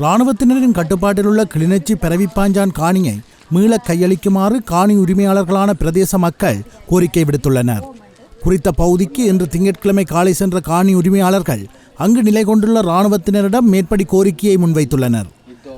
இராணுவத்தினரின் கட்டுப்பாட்டில் உள்ள கிளிநொச்சி பரவிப்பாஞ்சான் காணியை மீள கையளிக்குமாறு காணி உரிமையாளர்களான பிரதேச மக்கள் கோரிக்கை விடுத்துள்ளனர். குறித்த பகுதிக்கு இன்று திங்கட்கிழமை காலை சென்ற காணி உரிமையாளர்கள் அங்கு நிலை கொண்டுள்ள இராணுவத்தினரிடம் மேற்படி கோரிக்கையை முன்வைத்துள்ளனர்.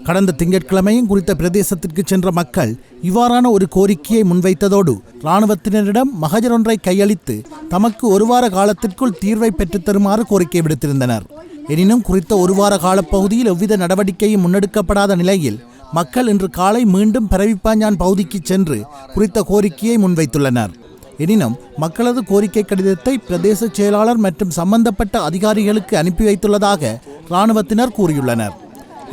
கடந்த திங்கட்கிழமையும் குறித்த பிரதேசத்திற்கு சென்ற மக்கள் இவ்வாறான ஒரு கோரிக்கையை முன்வைத்ததோடு இராணுவத்தினரிடம் மகஜர் ஒன்றை கையளித்து தமக்கு ஒரு வார காலத்திற்குள் தீர்வை பெற்றுத்தருமாறு கோரிக்கை விடுத்திருந்தனர். எனினும் குறித்த ஒரு வார காலப்பகுதியில் எவ்வித நடவடிக்கையும் முன்னெடுக்கப்படாத நிலையில் மக்கள் இன்று காலை மீண்டும் பரவிப்பாஞ்சான் பகுதிக்கு சென்று குறித்த கோரிக்கையை முன்வைத்துள்ளனர். எனினும் மக்களது கோரிக்கை கடிதத்தை பிரதேச செயலாளர் மற்றும் சம்பந்தப்பட்ட அதிகாரிகளுக்கு அனுப்பி வைத்துள்ளதாக இராணுவத்தினர் கூறியுள்ளனர்.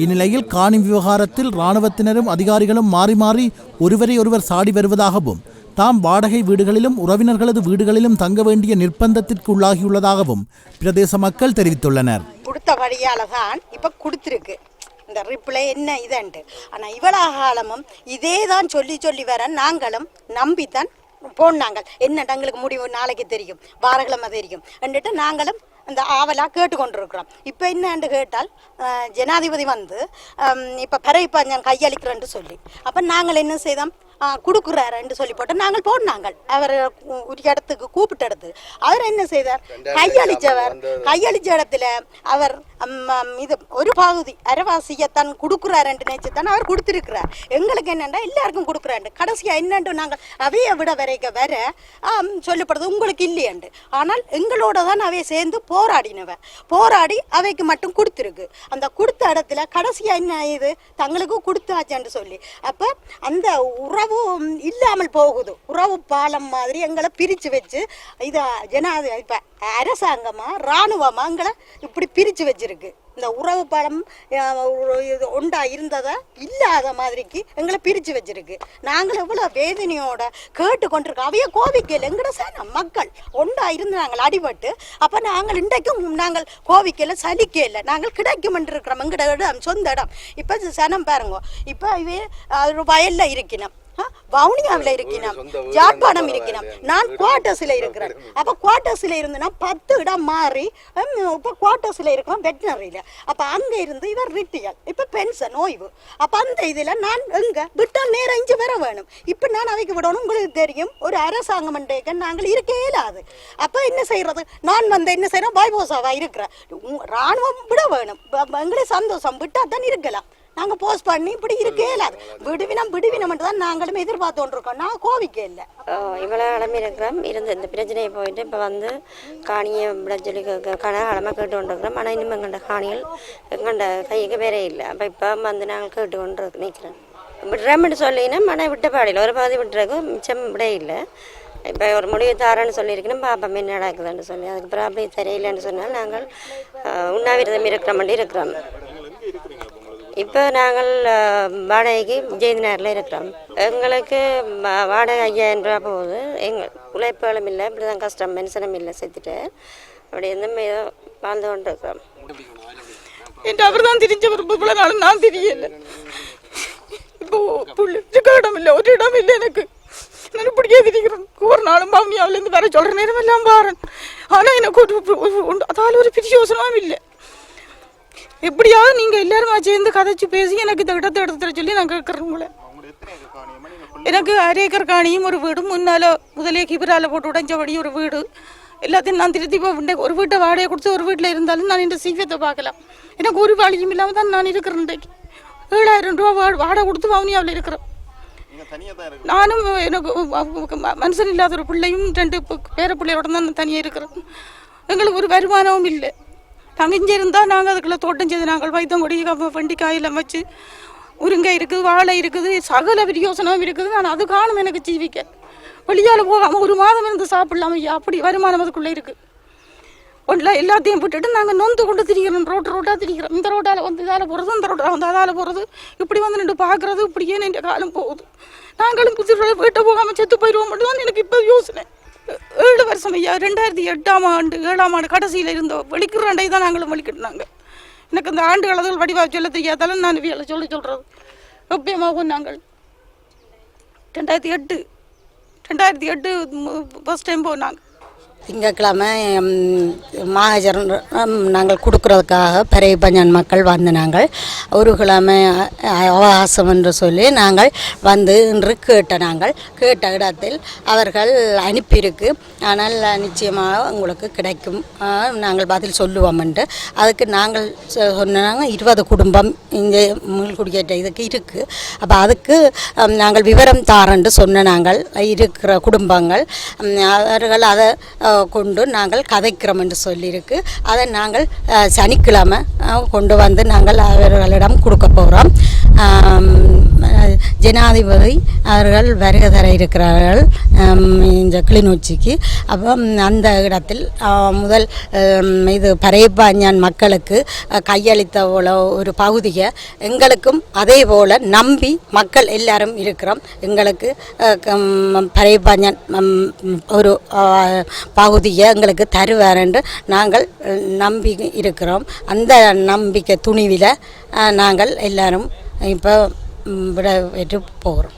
இந்நிலையில் காணி விவகாரத்தில் இராணுவத்தினரும் அதிகாரிகளும் மாறி மாறி ஒருவரை ஒருவர் சாடி வருவதாகவும் தாம் வாடகை வீடுகளிலும் உறவினர்களது வீடுகளிலும் தங்க வேண்டிய நிர்பந்தத்திற்கு உள்ளாகியுள்ளதாகவும் பிரதேச மக்கள் தெரிவித்துள்ளனர். கொடுத்தபடியால தான் இப்ப கொடுத்துருக்கு இந்த ரிப்ளை என்ன இதன்ட்டு. ஆனால் இவ்வளவு காலமும் இதே தான் சொல்லி வர நாங்களும் நம்பித்தான் போனாங்க. என்ன எங்களுக்கு முடிவு நாளைக்கு தெரியும், வாரக்கிழமை தெரியும் என்றுட்டு நாங்களும் அந்த ஆவலாக கேட்டுக்கொண்டிருக்கிறோம். இப்போ என்னன்னு கேட்டால் ஜனாதிபதி வந்து இப்போ பரவிப்பாஞ்சான் கையளிக்கிறேன்னு சொல்லி அப்போ நாங்கள் என்ன செய்தோம், கொடுக்குறாருன்னு சொல்லி போட்டு நாங்கள் போனாங்க. அவர் ஒரு இடத்துக்கு கூப்பிட்ட இடத்து அவர் என்ன செய்தார், கையளிச்ச இடத்துல அவர் இது ஒரு பகுதி அரைவாசியத்தான் கொடுக்குறாருன்னு நினைச்சுத்தான் அவர் கொடுத்துருக்கிறார். எங்களுக்கு என்னென்னா எல்லாருக்கும் கொடுக்குறாரு. கடைசியாக என்னென்று நாங்கள் அவையை விட வரைக்க வர சொல்லப்படுறது உங்களுக்கு இல்லையண்டு. ஆனால் எங்களோட தான் அவையை சேர்ந்து போராடி அவைக்கு மட்டும் கொடுத்துருக்கு. அந்த கொடுத்த இடத்துல கடைசியாக என்ன இது தங்களுக்கு கொடுத்தாச்சுன்னு சொல்லி அப்போ அந்த உறவு இல்லாமல் போகுது. உறவு பாலம் மாதிரி எங்களை பிரித்து வச்சு இதை இப்போ அரசாங்கமா இராணுவமா எங்களை இப்படி பிரித்து வச்சிருக்கு. இந்த உறவு பாலம் ஒன்றா இருந்ததை இல்லாத மாதிரிக்கு எங்களை பிரித்து வச்சிருக்கு. நாங்கள் எவ்வளோ வேதனையோட கேட்டுக்கொண்டிருக்கோம். அவைய கோவிக்கையில் எங்கட சேனம் மக்கள் ஒன்றா இருந்து நாங்கள் அடிபட்டு அப்போ நாங்கள் இன்றைக்கும் நாங்கள் கோவிக்கையில் சலிக்கையில் நாங்கள் கிடைக்கும் இருக்கிறோம். எங்கட இடம் சொந்த இடம். இப்போ சனம் பாருங்க, இப்போ இவே ஒரு வயலில் இருக்கணும், வவுனியாவில் இருக்கணும், ஜாழ்ப்பாணம் இருக்கணும், நான் குவார்ட்டர்ஸில் இருக்கிறேன். அப்போ குவார்ட்டர்ஸில் இருந்து நான் 10 இடம் மாறி இப்போ குவார்ட்டர்ஸில் இருக்கிறோம் வெட்டினரியில். அப்போ அங்கே இருந்து இவர் ரிட்டியல் இப்போ பென்ஷன் ஓய்வு. அப்போ அந்த இதில் நான் எங்கே விட்டால் நேரம் 5 வர வேணும். இப்போ நான் அவைக்கு விடணும். உங்களுக்கு தெரியும் ஒரு அரசாங்கம் நாங்கள் இருக்க இயலாது. அப்போ என்ன செய்கிறது, நான் வந்து என்ன செய்கிறோம், பாய்போசாவாக இருக்கிறேன். இராணுவம் விட வேணும். எங்களே சந்தோஷம் விட்டால் தான் இருக்கலாம். நாங்கள் போஸ்ட் பண்ணி இப்படி இருக்கே இல்லாது விடுவினம் தான் நாங்களும் எதிர்பார்த்தோன்றிருக்கோம். நான் கோவிக்கே இல்லை. இவ்வளோ கிளம்பி இருக்கிறோம். இருந்து இந்த பிரச்சனையை போயிட்டு இப்போ வந்து காணியை விட சொல்லி கனகாலமாக கேட்டு கொண்டிருக்கிறோம். ஆனால் இன்னும் எங்கள்ட காணிகள் எங்கள்ட கைக்கு வேறே இல்லை. அப்போ இப்போ வந்து நாங்கள் கேட்டு கொண்டு நிற்கிறோம். விடுறோம்னு சொல்லினா மன விட்ட பாடியில் ஒரு பாதி விட்டுறதுக்கு மிச்சம் விட இல்லை. இப்போ ஒரு முடிவு தாரன்னு சொல்லியிருக்கணும். பாப்பா என்ன நடக்குதுன்னு சொல்லி அதுக்கப்புறம் அப்படி தெரியலன்னு சொன்னால் நாங்கள் உண்ணாவிரதம் இருக்கிறோம். இப்போ நாங்கள் வாடகைக்கு ஜெயந்திநகரில் இருக்கிறோம். எங்களுக்கு வாடகை 5000 ரூபா போகுது. எங்கள் உழைப்புகளும் இல்லை, இப்படி தான் கஷ்டம், மென்சனும் இல்லை, செத்துட்டு அப்படி எந்த வாழ்ந்து கொண்டு இருக்கிறோம். என் அவர் தான் திரிஞ்சவர் இவ்வளோ நாளும் நான் தெரியல. இப்போ இடம் இல்லை, ஒரு இடம் இல்லை எனக்கு. நான் இப்படியே திரிக்கிறேன். ஒரு நாளும் பவுனியாவிலேருந்து வர சொல்கிற நேரம் எல்லாம் பாருன். ஆனால் எனக்கு அதால் ஒரு பெரிய யோசனமும் இல்லை. எப்படியாவது நீங்கள் எல்லாருமா சேர்ந்து கதைச்சு பேசி எனக்கு இந்த இடத்தை எடுத்துற சொல்லி நான் கேட்குறேன் உங்களை. எனக்கு 1/2 ஏக்கர் காணியும் ஒரு வீடும் முதலே கிபிரால போட்டு உடைஞ்சபடி ஒரு வீடு எல்லாத்தையும் நான் திருத்தி ஒரு வீட்டை வாடகை கொடுத்து ஒரு வீட்டில் இருந்தாலும் நான் இந்த சீக்கிரத்தை பார்க்கலாம். எனக்கு ஒரு வாழியும் இல்லாமல் தான் நான் இருக்கிறேன். இன்றைக்கு 7000 ரூபா வாடகை கொடுத்து வவுனியாவில் இருக்கிறேன். நானும் எனக்கு மனுஷன் இல்லாத ஒரு பிள்ளையும் 2 பேர பிள்ளையோட தான் நான் தனியாக இருக்கிறேன். எங்களுக்கு ஒரு வருமானமும் இல்லை. நாங்கள் இங்கே இருந்தால் நாங்கள் அதுக்குள்ளே தோட்டம் செய்து நாங்கள் வைத்தங்கொடி வண்டிக்காயெல்லாம் வச்சு முருங்கை இருக்குது, வாழை இருக்குது, சகல விரியோசனம் இருக்குது. நான் அது காணும் எனக்கு ஜீவிக்க. வெளியால் போகாமல் ஒரு மாதம் இருந்து சாப்பிடலாம். அப்படி வருமானம் அதுக்குள்ளே இருக்குது. ஒன்றில் எல்லாத்தையும் விட்டுட்டு நாங்கள் நொந்து கொண்டு திரிக்கிறோம். ரோட்டாக திரிக்கிறோம். இந்த ரோட்டால் வந்து இதால் போகிறது, இந்த ரோட்டால் வந்து அதால் போகிறது. இப்படி வந்து நின்று பார்க்குறது, இப்படியே என் காலம் போகுது. நாங்களும் வீட்டை போகாமல் செத்து போயிடுவோம் மட்டும் தான் எனக்கு இப்போ யோசனை. 7 வருஷம் ஐயா, 2008ஆம் ஆண்டு 7ஆம் ஆண்டு கடைசியில் இருந்தோம். வெளிக்கிறண்டை தான் நாங்களும் வெளிக்கிட்டாங்க. எனக்கு இந்த ஆண்டு காலத்தில் வடிவாக சொல்ல தெரியாதாலும் நான் சொல்கிறது எப்பயமாகும். நாங்கள் 2008 ஃபஸ்ட் டைம் போனாங்க. திங்கட்கிழமை மகாஜன் நாங்கள் கொடுக்குறதுக்காக பெரிய பஞ்சான் மக்கள் வந்து நாங்கள் ஒரு கிழமை அவகாசம் என்று சொல்லி நாங்கள் வந்து இன்று நாங்கள் கேட்ட இடத்தில் அவர்கள் அனுப்பியிருக்கு. ஆனால் நிச்சயமாக உங்களுக்கு கிடைக்கும், நாங்கள் பதில் சொல்லுவோம் என்று. அதுக்கு நாங்கள் சொன்னாங்க 20 குடும்பம் இங்கே மீள்குடியேற்ற இதுக்கு இருக்குது. அப்போ அதுக்கு நாங்கள் விவரம் தாரண்டு சொன்ன நாங்கள் இருக்கிற குடும்பங்கள் அவர்கள் அதை கொண்டு நாங்கள் கதைக்கிறோம் என்று சொல்லியிருக்கு. அதை நாங்கள் சனிக்கிழமை கொண்டு வந்து நாங்கள் அவர்களிடம் கொடுக்க போகிறோம். ஜனாதிபதி அவர்கள் வருகை தர இருக்கிறார்கள் இந்த கிளிநொச்சிக்கு. அப்போ அந்த இடத்தில் முதல் இது பரேபாஞ்சான் மக்களுக்கு கையளித்த ஒரு பகுதியை எங்களுக்கும் அதே போல் நம்பி மக்கள் எல்லாரும் இருக்கிறோம். எங்களுக்கு பரேபாஞ்சான் ஒரு பகுதியை எங்களுக்கு தருவார் என்று நாங்கள் நம்பி இருக்கிறோம். அந்த நம்பிக்கை துணிவில் நாங்கள் எல்லாரும் இப்போ விட போகிறோம்.